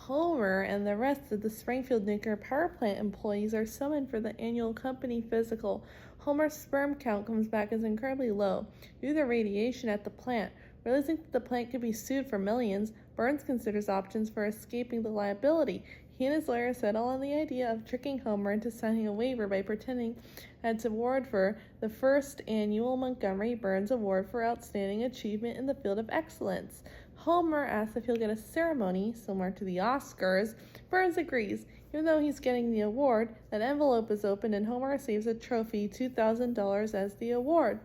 Homer and the rest of the Springfield nuclear power plant employees are summoned for the annual company physical. Homer's sperm count comes back as incredibly low due to the radiation at the plant. Realizing that the plant could be sued for millions, Burns considers options for escaping the liability. He and his lawyer settle on the idea of tricking Homer into signing a waiver by pretending that it's award for the first annual Montgomery Burns Award for Outstanding Achievement in the Field of Excellence. Homer asks if he'll get a ceremony similar to the Oscars. Burns agrees. Even though he's getting the award, an envelope is opened and Homer receives a trophy, $2,000 as the award.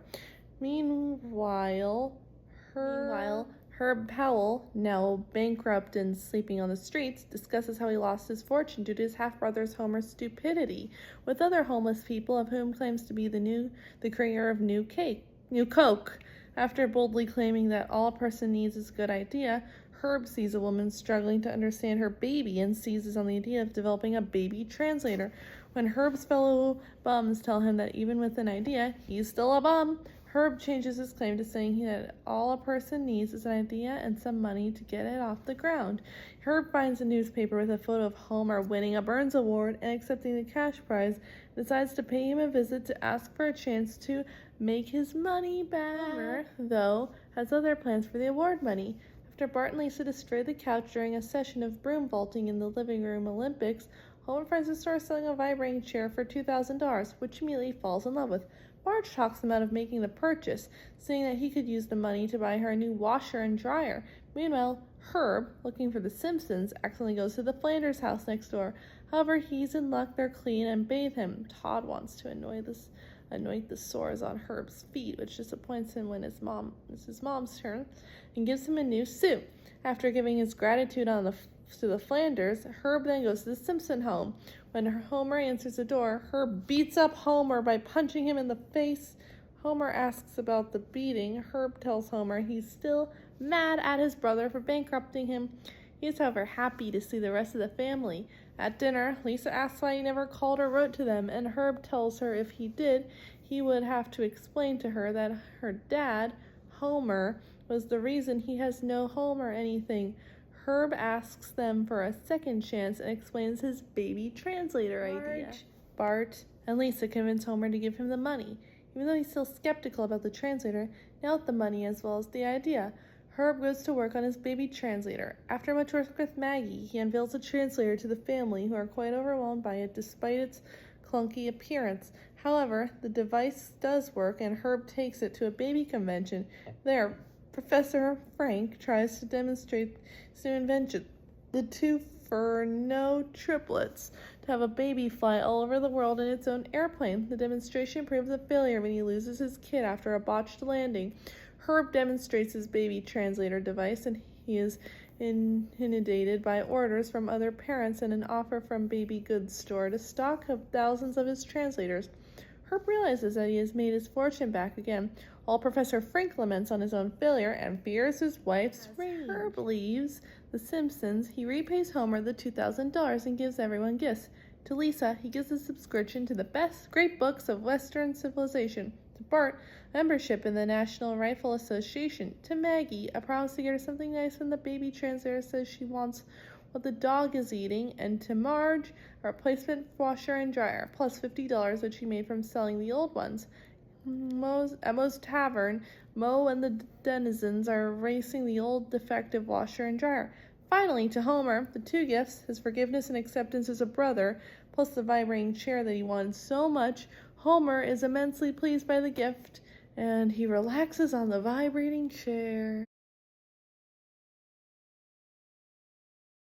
Meanwhile, Herb Powell, now bankrupt and sleeping on the streets, discusses how he lost his fortune due to his half-brother's Homer's stupidity, with other homeless people, of whom claims to be the creator of New Coke. After boldly claiming that all a person needs is a good idea, Herb sees a woman struggling to understand her baby and seizes on the idea of developing a baby translator. When Herb's fellow bums tell him that even with an idea, he's still a bum, Herb changes his claim to saying that all a person needs is an idea and some money to get it off the ground. Herb finds a newspaper with a photo of Homer winning a Burns Award and accepting the cash prize, decides to pay him a visit to ask for a chance to make his money back. Homer, though, has other plans for the award money. After Bart and Lisa destroy the couch during a session of broom vaulting in the living room Olympics, Homer finds a store selling a vibrating chair for $2,000, which he immediately falls in love with. Marge talks him out of making the purchase, saying that he could use the money to buy her a new washer and dryer. Meanwhile, Herb, looking for the Simpsons, accidentally goes to the Flanders house next door. However, he's in luck they're clean and bathe him. Todd wants to anoint the sores on Herb's feet, which disappoints him when it's his mom's turn, and gives him a new suit. After giving his gratitude to the Flanders, Herb then goes to the Simpson home. When Homer answers the door, Herb beats up Homer by punching him in the face. Homer asks about the beating. Herb tells Homer he's still mad at his brother for bankrupting him. He is, however, happy to see the rest of the family. At dinner, Lisa asks why he never called or wrote to them, and Herb tells her if he did, he would have to explain to her that her dad, Homer, was the reason he has no home or anything. Herb asks them for a second chance and explains his baby translator idea. Bart and Lisa convince Homer to give him the money. Even though he's still skeptical about the translator, now with the money as well as the idea, Herb goes to work on his baby translator. After much work with Maggie, he unveils the translator to the family, who are quite overwhelmed by it despite its clunky appearance. However, the device does work, and Herb takes it to a baby convention. There, Professor Frank tries to demonstrate his new invention, the two Furno triplets, to have a baby fly all over the world in its own airplane. The demonstration proves a failure when he loses his kid after a botched landing. Herb demonstrates his baby translator device, and he is inundated by orders from other parents and an offer from Baby Goods Store to stock up thousands of his translators. Herb realizes that he has made his fortune back again. While Professor Frank laments on his own failure and fears his wife's rage. Herb leaves The Simpsons. He repays Homer the $2,000 and gives everyone gifts. To Lisa, he gives a subscription to the best great books of Western civilization. To Bart, membership in the National Rifle Association. To Maggie, a promise to get her something nice when the baby translator says she wants what the dog is eating. And to Marge, a replacement washer and dryer, plus $50, which he made from selling the old ones. At Moe's Tavern, Moe and the denizens are racing the old defective washer and dryer. Finally, to Homer, the two gifts, his forgiveness and acceptance as a brother, plus the vibrating chair that he wanted so much. Homer is immensely pleased by the gift, and he relaxes on the vibrating chair.